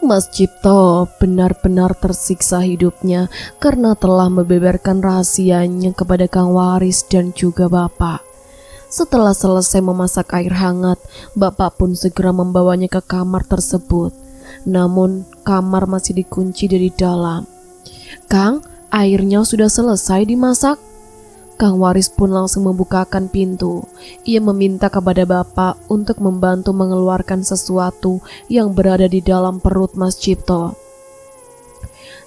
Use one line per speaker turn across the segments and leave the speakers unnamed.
Mas Cipto benar-benar tersiksa hidupnya karena telah membeberkan rahasianya kepada Kang Waris dan juga Bapak. Setelah selesai memasak air hangat, Bapak pun segera membawanya ke kamar tersebut. Namun kamar masih dikunci dari dalam. "Kang, airnya sudah selesai dimasak?" Kang Waris pun langsung membukakan pintu. Ia meminta kepada Bapak untuk membantu mengeluarkan sesuatu yang berada di dalam perut Mas Cipto.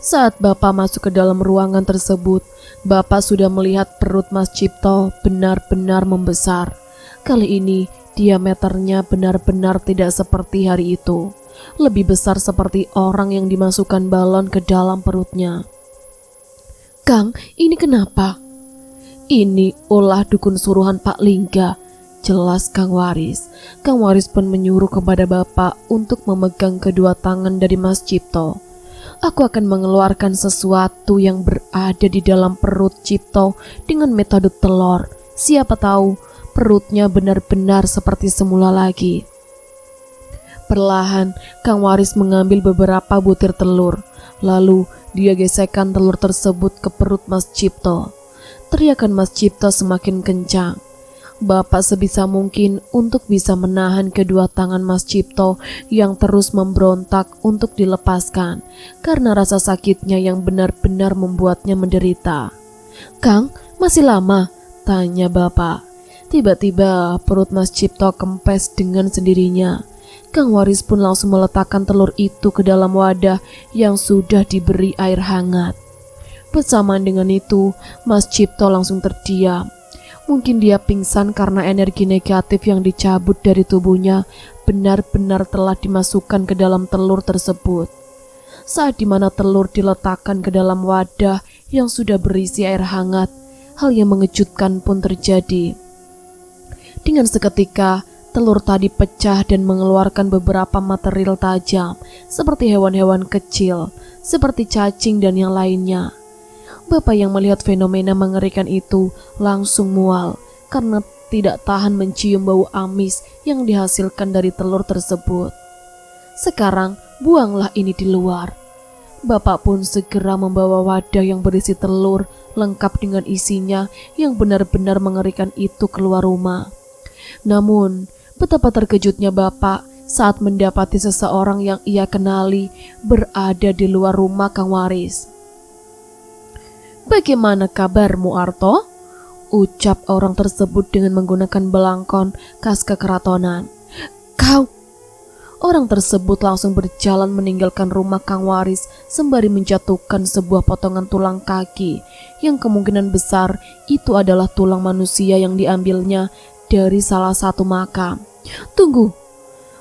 Saat Bapak masuk ke dalam ruangan tersebut, Bapak sudah melihat perut Mas Cipto benar-benar membesar. Kali ini diameternya benar-benar tidak seperti hari itu. Lebih besar seperti orang yang dimasukkan balon ke dalam perutnya. "Kang, ini kenapa?" "Ini ulah dukun suruhan Pak Lingga," jelas Kang Waris. Kang Waris pun menyuruh kepada Bapak untuk memegang kedua tangan dari Mas Cipto. "Aku akan mengeluarkan sesuatu yang berada di dalam perut Cipto dengan metode telur. Siapa tahu perutnya benar-benar seperti semula lagi." Perlahan Kang Waris mengambil beberapa butir telur. Lalu dia gesekkan telur tersebut ke perut Mas Cipto. Teriakan Mas Cipto semakin kencang. Bapak sebisa mungkin untuk bisa menahan kedua tangan Mas Cipto yang terus memberontak untuk dilepaskan karena rasa sakitnya yang benar-benar membuatnya menderita. "Kang, masih lama?" tanya Bapak. Tiba-tiba perut Mas Cipto kempes dengan sendirinya. Kang Waris pun langsung meletakkan telur itu ke dalam wadah yang sudah diberi air hangat. Bersamaan dengan itu, Mas Cipto langsung terdiam. Mungkin dia pingsan karena energi negatif yang dicabut dari tubuhnya benar-benar telah dimasukkan ke dalam telur tersebut. Saat dimana telur diletakkan ke dalam wadah yang sudah berisi air hangat, hal yang mengejutkan pun terjadi. Dengan seketika, telur tadi pecah dan mengeluarkan beberapa material tajam seperti hewan-hewan kecil, seperti cacing dan yang lainnya. Bapak yang melihat fenomena mengerikan itu langsung mual karena tidak tahan mencium bau amis yang dihasilkan dari telur tersebut. "Sekarang buanglah ini di luar." Bapak pun segera membawa wadah yang berisi telur lengkap dengan isinya yang benar-benar mengerikan itu keluar rumah. Namun betapa terkejutnya Bapak saat mendapati seseorang yang ia kenali berada di luar rumah Kang Waris. "Bagaimana kabarmu, Arto?" ucap orang tersebut dengan menggunakan belangkon khas kekeratonan. "Kau!" Orang tersebut langsung berjalan meninggalkan rumah Kang Waris sembari menjatuhkan sebuah potongan tulang kaki yang kemungkinan besar itu adalah tulang manusia yang diambilnya dari salah satu makam. "Tunggu!"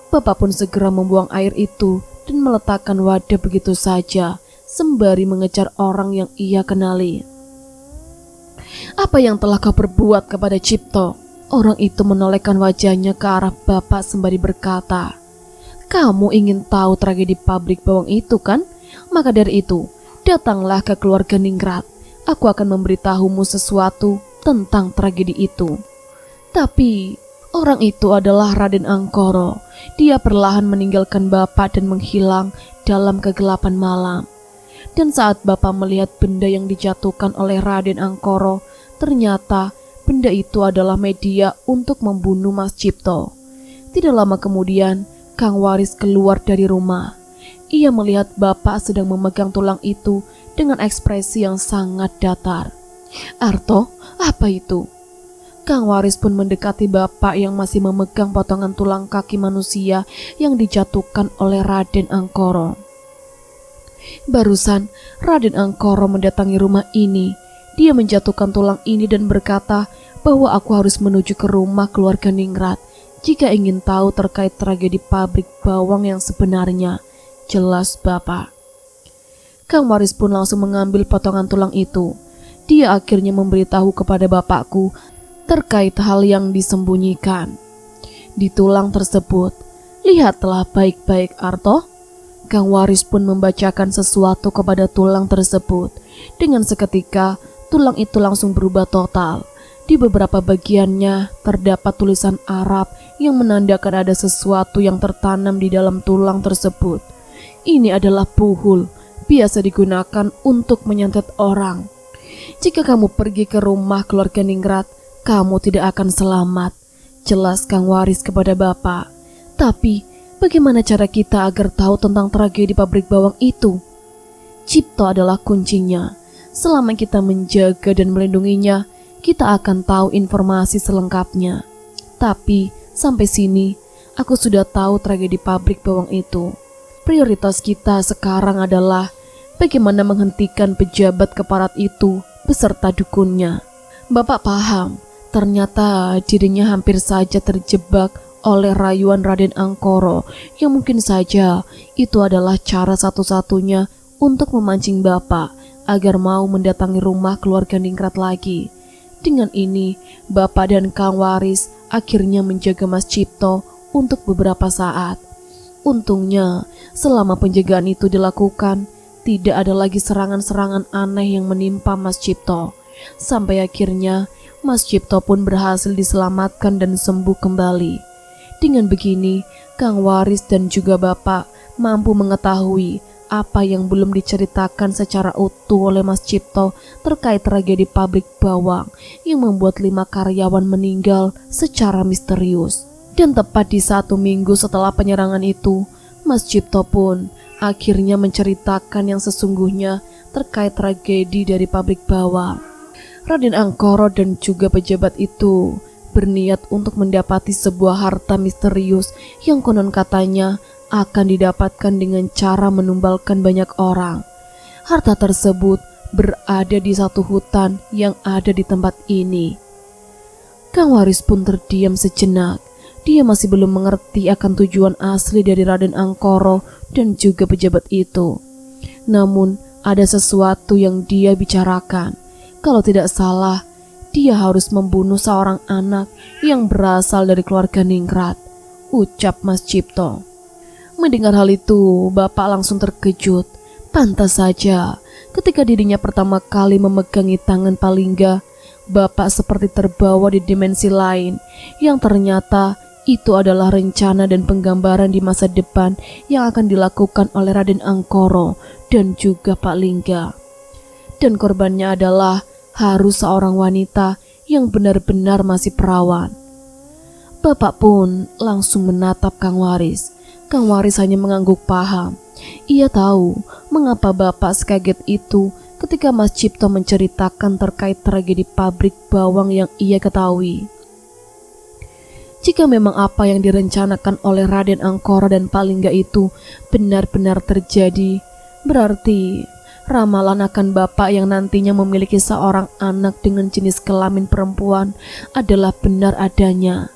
Bapak pun segera membuang air itu dan meletakkan wadah begitu saja sembari mengejar orang yang ia kenali. "Apa yang telah kau perbuat kepada Cipto?" Orang itu menolehkan wajahnya ke arah Bapak sembari berkata, "Kamu ingin tahu tragedi pabrik bawang itu kan? Maka dari itu, datanglah ke keluarga Ningrat. Aku akan memberitahumu sesuatu tentang tragedi itu." Tapi orang itu adalah Raden Angkoro. Dia perlahan meninggalkan Bapak dan menghilang dalam kegelapan malam. Dan saat Bapak melihat benda yang dijatuhkan oleh Raden Angkoro, ternyata benda itu adalah media untuk membunuh Mas Cipto. Tidak lama kemudian, Kang Waris keluar dari rumah. Ia melihat Bapak sedang memegang tulang itu dengan ekspresi yang sangat datar. "Arto, apa itu?" Kang Waris pun mendekati Bapak yang masih memegang potongan tulang kaki manusia yang dijatuhkan oleh Raden Angkoro. "Barusan Raden Angkoro mendatangi rumah ini. Dia menjatuhkan tulang ini dan berkata bahwa aku harus menuju ke rumah keluarga Ningrat jika ingin tahu terkait tragedi pabrik bawang yang sebenarnya," jelas Bapak. Kang Waris pun langsung mengambil potongan tulang itu. Dia akhirnya memberitahu kepada Bapakku terkait hal yang disembunyikan di tulang tersebut. "Lihatlah baik-baik, Arto." Kang Waris pun membacakan sesuatu kepada tulang tersebut. Dengan seketika, tulang itu langsung berubah total. Di beberapa bagiannya terdapat tulisan Arab yang menandakan ada sesuatu yang tertanam di dalam tulang tersebut. Ini adalah puhul, biasa digunakan untuk menyantet orang. Jika kamu pergi ke rumah keluarga Ningrat, kamu tidak akan selamat. Jelas Kang Waris kepada Bapak. Tapi, bagaimana cara kita agar tahu tentang tragedi pabrik bawang itu? Cipto adalah kuncinya. Selama kita menjaga dan melindunginya, kita akan tahu informasi selengkapnya. Tapi, sampai sini, aku sudah tahu tragedi pabrik bawang itu. Prioritas kita sekarang adalah bagaimana menghentikan pejabat keparat itu beserta dukunnya. Bapak paham, ternyata dirinya hampir saja terjebak oleh rayuan Raden Angkoro yang mungkin saja itu adalah cara satu-satunya untuk memancing Bapak agar mau mendatangi rumah keluarga Ningrat lagi. Dengan ini, Bapak dan Kang Waris akhirnya menjaga Mas Cipto untuk beberapa saat. Untungnya, selama penjagaan itu dilakukan, tidak ada lagi serangan-serangan aneh yang menimpa Mas Cipto. Sampai akhirnya, Mas Cipto pun berhasil diselamatkan dan sembuh kembali. Dengan begini, Kang Waris dan juga Bapak mampu mengetahui apa yang belum diceritakan secara utuh oleh Mas Cipto terkait tragedi pabrik bawang yang membuat 5 karyawan meninggal secara misterius. Dan tepat di 1 minggu setelah penyerangan itu, Mas Cipto pun akhirnya menceritakan yang sesungguhnya terkait tragedi dari pabrik bawang. Raden Angkoro dan juga pejabat itu berniat untuk mendapati sebuah harta misterius yang konon katanya akan didapatkan dengan cara menumbalkan banyak orang. Harta tersebut berada di satu hutan yang ada di tempat ini. Kang Waris pun terdiam sejenak. Dia masih belum mengerti akan tujuan asli dari Raden Angkoro dan juga pejabat itu. Namun ada sesuatu yang dia bicarakan. Kalau tidak salah, dia harus membunuh seorang anak yang berasal dari keluarga Ningrat, ucap Mas Cipto. Mendengar hal itu, Bapak langsung terkejut. Pantas saja, ketika dirinya pertama kali memegangi tangan Palingga, Bapak seperti terbawa di dimensi lain, yang ternyata itu adalah rencana dan penggambaran di masa depan yang akan dilakukan oleh Raden Angkoro dan juga Pak Lingga. Dan korbannya adalah harus seorang wanita yang benar-benar masih perawan. Bapak pun langsung menatap Kang Waris. Kang Waris hanya mengangguk paham. Ia tahu mengapa Bapak sekaget itu ketika Mas Cipto menceritakan terkait tragedi pabrik bawang yang ia ketahui. Jika memang apa yang direncanakan oleh Raden Angkoro dan Palingga itu benar-benar terjadi, berarti ramalan akan Bapak yang nantinya memiliki seorang anak dengan jenis kelamin perempuan adalah benar adanya.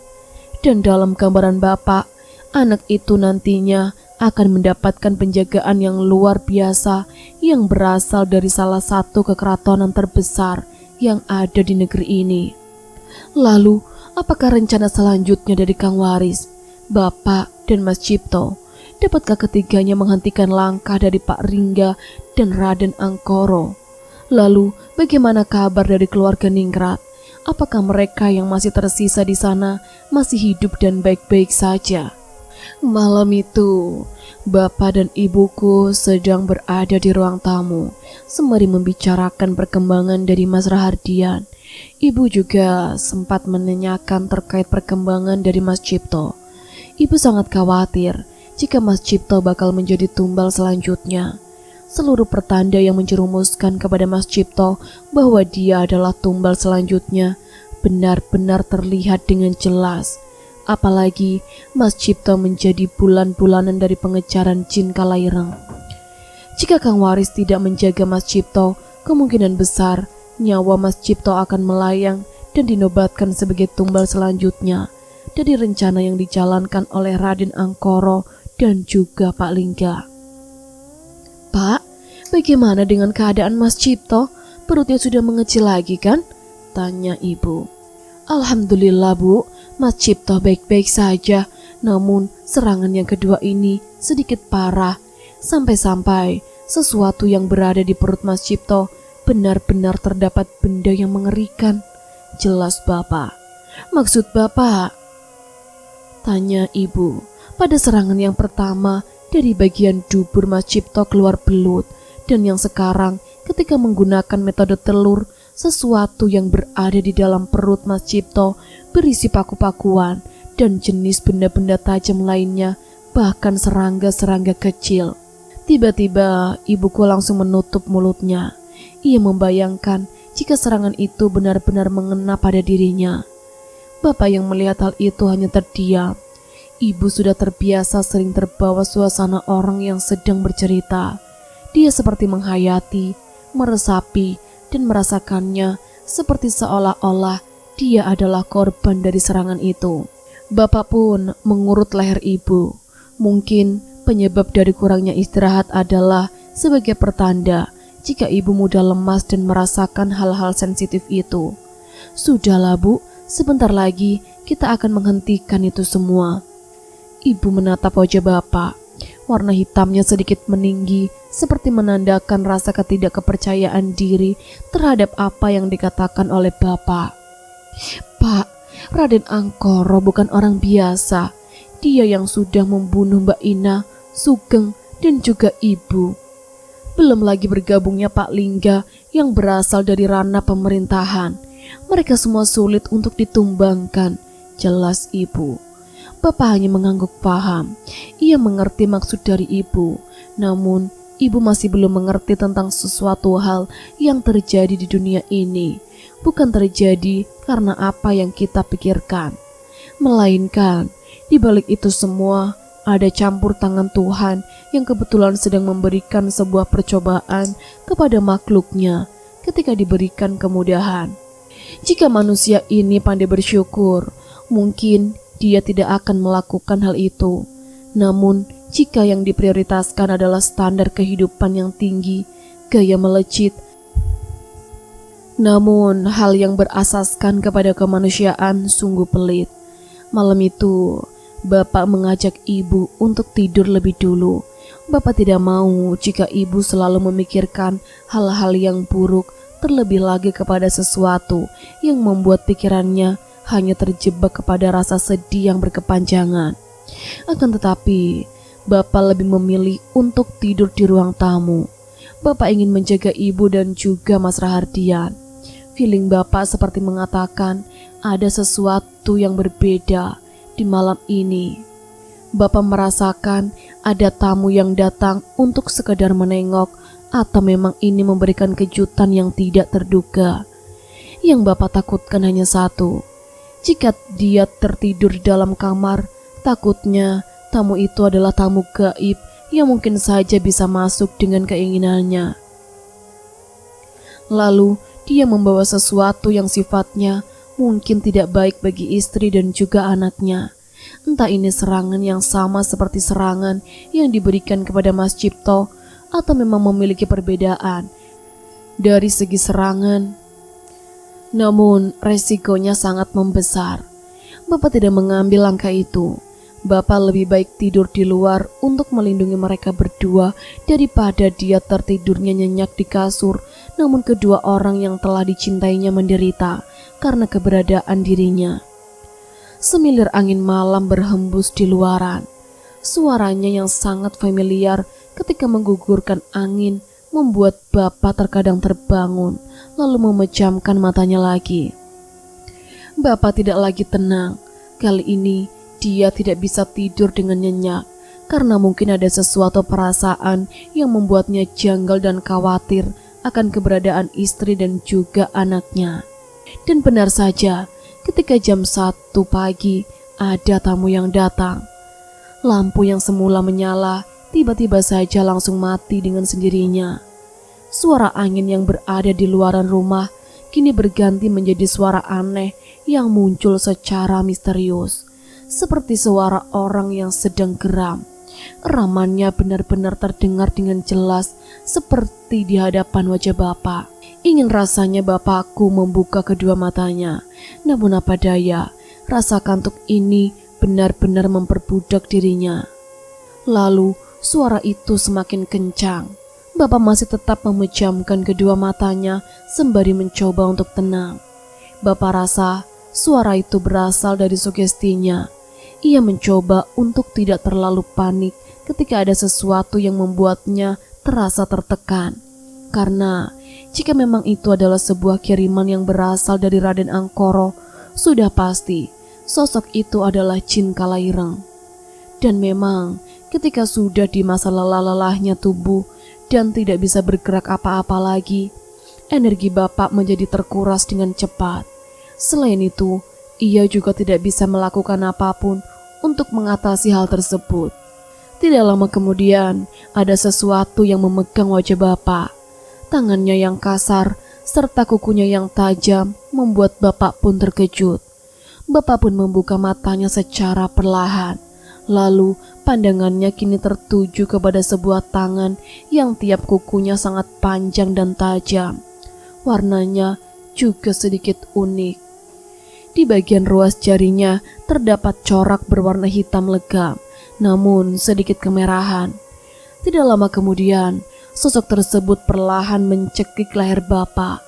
Dan dalam gambaran Bapak, anak itu nantinya akan mendapatkan penjagaan yang luar biasa yang berasal dari salah satu kekeratonan terbesar yang ada di negeri ini. Lalu, apakah rencana selanjutnya dari Kang Waris, Bapak, dan Mas Cipto? Dapatkah ketiganya menghentikan langkah dari Pak Lingga dan Raden Angkoro? Lalu, bagaimana kabar dari keluarga Ningrat? Apakah mereka yang masih tersisa di sana masih hidup dan baik-baik saja? Malam itu, Bapak dan Ibuku sedang berada di ruang tamu, sembari membicarakan perkembangan dari Mas Rahardian. Ibu juga sempat menanyakan terkait perkembangan dari Mas Cipto. Ibu sangat khawatir jika Mas Cipto bakal menjadi tumbal selanjutnya. Seluruh pertanda yang menjerumuskan kepada Mas Cipto bahwa dia adalah tumbal selanjutnya benar-benar terlihat dengan jelas. Apalagi Mas Cipto menjadi bulan-bulanan dari pengejaran jin Kalaireng. Jika Kang Waris tidak menjaga Mas Cipto, kemungkinan besar nyawa Mas Cipto akan melayang dan dinobatkan sebagai tumbal selanjutnya dari rencana yang dijalankan oleh Raden Angkoro dan juga Pak Lingga. Pak, bagaimana dengan keadaan Mas Cipto? Perutnya sudah mengecil lagi kan? Tanya ibu. Alhamdulillah Bu, Mas Cipto baik-baik saja. Namun serangan yang kedua ini sedikit parah. Sampai-sampai sesuatu yang berada di perut Mas Cipto benar-benar terdapat benda yang mengerikan. Jelas Bapak. Maksud Bapak? Tanya ibu. Pada serangan yang pertama, Dari bagian dubur Mas Cipto keluar belut, dan yang sekarang ketika menggunakan metode telur, sesuatu yang berada di dalam perut Mas Cipto berisi paku-pakuan dan jenis benda-benda tajam lainnya, bahkan serangga-serangga kecil. Tiba-tiba ibuku langsung menutup mulutnya. Ia membayangkan jika serangan itu benar-benar mengena pada dirinya. Bapak yang melihat hal itu hanya terdiam. Ibu sudah terbiasa sering terbawa suasana orang yang sedang bercerita. Dia seperti menghayati, meresapi, dan merasakannya seperti seolah-olah dia adalah korban dari serangan itu. Bapak pun mengurut leher ibu. Mungkin penyebab dari kurangnya istirahat adalah sebagai pertanda jika ibu mudah lemas dan merasakan hal-hal sensitif itu. Sudahlah Bu, sebentar lagi kita akan menghentikan itu semua. Ibu menatap wajah bapak. Warna hitamnya sedikit meninggi, seperti menandakan rasa ketidakkepercayaan diri terhadap apa yang dikatakan oleh bapak. Pak, Raden Angkoro bukan orang biasa. Dia yang sudah membunuh Mbak Ina, Sugeng, dan juga ibu. Belum lagi bergabungnya Pak Lingga yang berasal dari ranah pemerintahan. Mereka semua sulit untuk ditumbangkan, jelas ibu. Bapak hanya mengangguk paham. Ia mengerti maksud dari ibu. Namun, ibu masih belum mengerti tentang sesuatu hal yang terjadi di dunia ini. Bukan terjadi karena apa yang kita pikirkan. Melainkan, di balik itu semua, ada campur tangan Tuhan yang kebetulan sedang memberikan sebuah percobaan kepada makhluknya ketika diberikan kemudahan. Jika manusia ini pandai bersyukur, mungkin dia tidak akan melakukan hal itu. Namun, jika yang diprioritaskan adalah standar kehidupan yang tinggi, gaya melejit, namun hal yang berasaskan kepada kemanusiaan sungguh pelit. Malam itu, Bapak mengajak ibu untuk tidur lebih dulu. Bapak tidak mau jika ibu selalu memikirkan hal-hal yang buruk, terlebih lagi kepada sesuatu yang membuat pikirannya hanya terjebak kepada rasa sedih yang berkepanjangan. Akan tetapi, Bapak lebih memilih untuk tidur di ruang tamu. Bapak ingin menjaga ibu dan juga Mas Rahardian. Feeling Bapak seperti mengatakan ada sesuatu yang berbeda di malam ini. Bapak merasakan ada tamu yang datang untuk sekedar menengok, atau memang ini memberikan kejutan yang tidak terduga. Yang Bapak takutkan hanya satu. Jika dia tertidur di dalam kamar, takutnya tamu itu adalah tamu gaib yang mungkin saja bisa masuk dengan keinginannya. Lalu dia membawa sesuatu yang sifatnya mungkin tidak baik bagi istri dan juga anaknya. Entah ini serangan yang sama seperti serangan yang diberikan kepada Mas Cipto, atau memang memiliki perbedaan dari segi serangan. Namun resikonya sangat membesar. Bapak tidak mengambil langkah itu. Bapak lebih baik tidur di luar untuk melindungi mereka berdua daripada dia tertidurnya nyenyak di kasur, namun kedua orang yang telah dicintainya menderita karena keberadaan dirinya. Semilir angin malam berhembus di luaran. Suaranya yang sangat familiar ketika menggugurkan angin membuat Bapak terkadang terbangun, lalu memejamkan matanya lagi. Bapak tidak lagi tenang. Kali ini dia tidak bisa tidur dengan nyenyak, karena mungkin ada sesuatu perasaan yang membuatnya janggal dan khawatir akan keberadaan istri dan juga anaknya. Dan benar saja, ketika jam 1 pagi ada tamu yang datang. Lampu yang semula menyala tiba-tiba saja langsung mati dengan sendirinya. Suara angin yang berada di luaran rumah kini berganti menjadi suara aneh yang muncul secara misterius, seperti suara orang yang sedang geram. Ramannya benar-benar terdengar dengan jelas, seperti di hadapan wajah Bapak. Ingin rasanya Bapakku membuka kedua matanya, namun apa daya, rasa kantuk ini benar-benar memperbudak dirinya. Lalu suara itu semakin kencang. Bapak masih tetap memejamkan kedua matanya sembari mencoba untuk tenang. Bapak rasa suara itu berasal dari sugestinya. Ia mencoba untuk tidak terlalu panik ketika ada sesuatu yang membuatnya terasa tertekan. Karena jika memang itu adalah sebuah kiriman yang berasal dari Raden Angkoro, sudah pasti sosok itu adalah Jin Kalaireng. Dan memang ketika sudah di masa lelah-lelahnya tubuh dan tidak bisa bergerak apa-apa lagi, energi Bapak menjadi terkuras dengan cepat. Selain itu, ia juga tidak bisa melakukan apapun untuk mengatasi hal tersebut. Tidak lama kemudian, ada sesuatu yang memegang wajah Bapak. Tangannya yang kasar serta kukunya yang tajam membuat Bapak pun terkejut. Bapak pun membuka matanya secara perlahan. Lalu pandangannya kini tertuju kepada sebuah tangan yang tiap kukunya sangat panjang dan tajam. Warnanya juga sedikit unik. Di bagian ruas jarinya terdapat corak berwarna hitam legam, namun sedikit kemerahan. Tidak lama kemudian, sosok tersebut perlahan mencekik leher Bapak.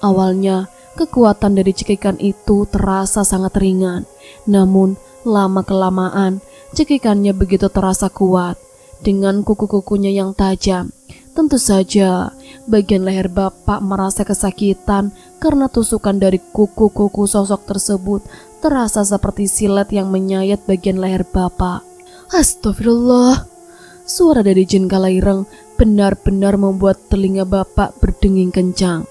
Awalnya, kekuatan dari cekikan itu terasa sangat ringan, namun lama-kelamaan, cekikannya begitu terasa kuat. Dengan kuku-kukunya yang tajam, tentu saja bagian leher Bapak merasa kesakitan karena tusukan dari kuku-kuku sosok tersebut terasa seperti silet yang menyayat bagian leher Bapak. Astagfirullah. Suara dari Jin Kalaireng benar-benar membuat telinga Bapak berdenging kencang.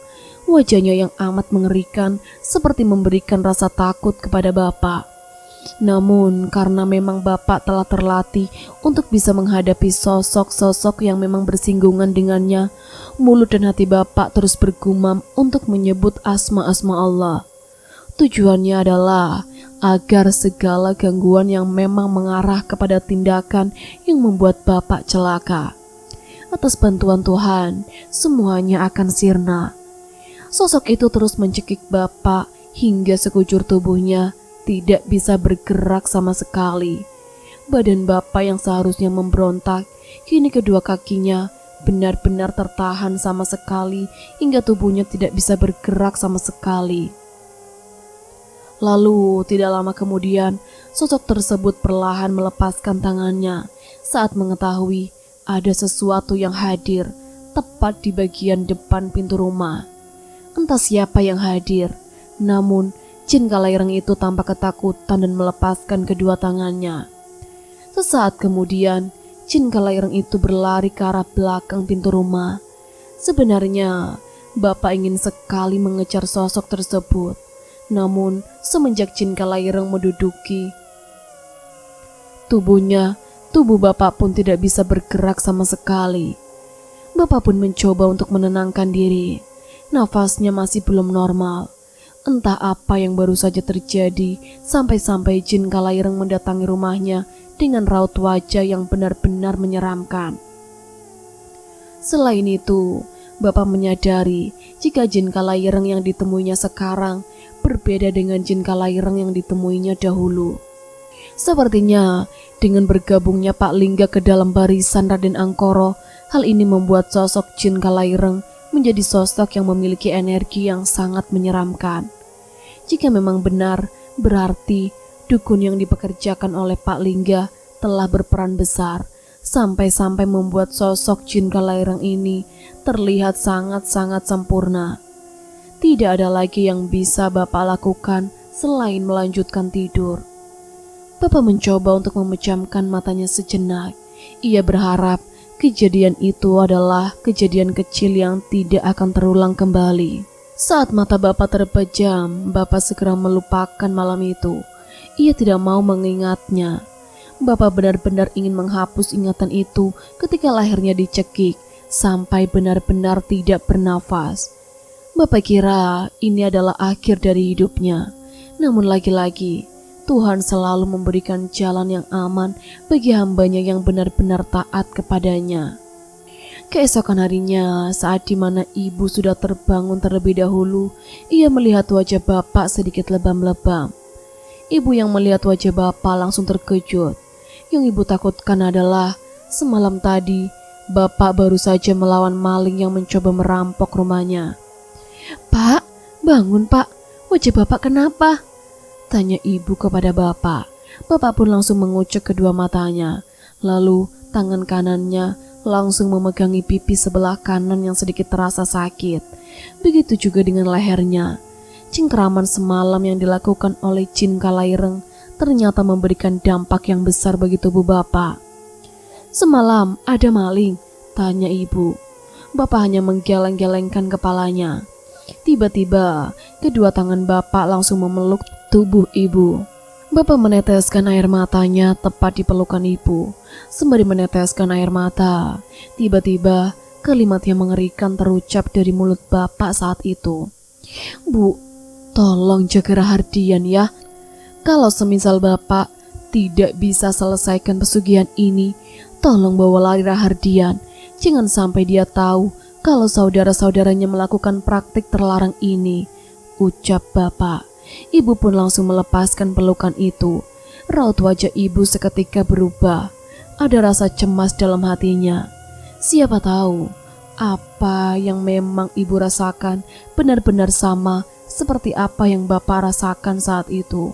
Wajahnya yang amat mengerikan seperti memberikan rasa takut kepada Bapak. Namun karena memang Bapak telah terlatih untuk bisa menghadapi sosok-sosok yang memang bersinggungan dengannya, mulut dan hati Bapak terus bergumam untuk menyebut asma-asma Allah. Tujuannya adalah agar segala gangguan yang memang mengarah kepada tindakan yang membuat Bapak celaka, atas bantuan Tuhan, semuanya akan sirna. Sosok itu terus mencekik Bapak hingga sekujur tubuhnya tidak bisa bergerak sama sekali. Badan Bapak yang seharusnya memberontak, kini kedua kakinya benar-benar tertahan sama sekali hingga tubuhnya tidak bisa bergerak sama sekali. Lalu tidak lama kemudian, sosok tersebut perlahan melepaskan tangannya saat mengetahui ada sesuatu yang hadir tepat di bagian depan pintu rumah. Entah siapa yang hadir, namun Jin Kalaireng itu tampak ketakutan dan melepaskan kedua tangannya. Sesaat kemudian, Jin Kalaireng itu berlari ke arah belakang pintu rumah. Sebenarnya, Bapak ingin sekali mengejar sosok tersebut. Namun, semenjak Jin Kalaireng menduduki tubuhnya, tubuh Bapak pun tidak bisa bergerak sama sekali. Bapak pun mencoba untuk menenangkan diri. Nafasnya masih belum normal. Entah apa yang baru saja terjadi sampai-sampai Jin Kalaireng mendatangi rumahnya dengan raut wajah yang benar-benar menyeramkan. Selain itu, Bapak menyadari jika Jin Kalaireng yang ditemuinya sekarang berbeda dengan Jin Kalaireng yang ditemuinya dahulu. Sepertinya dengan bergabungnya Pak Lingga ke dalam barisan Raden Angkoro, hal ini membuat sosok Jin Kalaireng menjadi sosok yang memiliki energi yang sangat menyeramkan. Jika memang benar, berarti dukun yang dipekerjakan oleh Pak Lingga telah berperan besar, sampai-sampai membuat sosok Jin Kalaireng ini terlihat sangat-sangat sempurna. Tidak ada lagi yang bisa Bapak lakukan selain melanjutkan tidur. Bapak mencoba untuk memejamkan matanya sejenak. Ia berharap kejadian itu adalah kejadian kecil yang tidak akan terulang kembali. Saat mata Bapak terpejam, Bapak segera melupakan malam itu. Ia tidak mau mengingatnya. Bapak benar-benar ingin menghapus ingatan itu ketika lehernya dicekik sampai benar-benar tidak bernafas. Bapak kira ini adalah akhir dari hidupnya. Namun lagi-lagi, Tuhan selalu memberikan jalan yang aman bagi hambanya yang benar-benar taat kepadanya. Keesokan harinya, saat dimana ibu sudah terbangun terlebih dahulu, ia melihat wajah Bapak sedikit lebam-lebam. Ibu yang melihat wajah Bapak langsung terkejut. Yang ibu takutkan adalah semalam tadi Bapak baru saja melawan maling yang mencoba merampok rumahnya. "Pak, bangun Pak, wajah Bapak kenapa?" tanya ibu kepada Bapak. Bapak pun langsung mengucek kedua matanya. Lalu tangan kanannya langsung memegangi pipi sebelah kanan yang sedikit terasa sakit. Begitu juga dengan lehernya. Cengkeraman semalam yang dilakukan oleh Jin Kalaireng ternyata memberikan dampak yang besar bagi tubuh Bapak. "Semalam ada maling?" tanya ibu. Bapak hanya menggeleng-gelengkan kepalanya. Tiba-tiba kedua tangan Bapak langsung memeluk tubuh ibu. Bapak meneteskan air matanya tepat di pelukan ibu. Sembari meneteskan air mata, tiba-tiba kalimat yang mengerikan terucap dari mulut Bapak saat itu. "Bu, tolong jaga Rahardian ya. Kalau semisal Bapak tidak bisa selesaikan pesugihan ini, tolong bawa lari Rahardian. Jangan sampai dia tahu kalau saudara-saudaranya melakukan praktik terlarang ini," ucap Bapak. Ibu pun langsung melepaskan pelukan itu. Raut wajah ibu seketika berubah. Ada rasa cemas dalam hatinya. Siapa tahu apa yang memang ibu rasakan benar-benar sama seperti apa yang Bapak rasakan saat itu.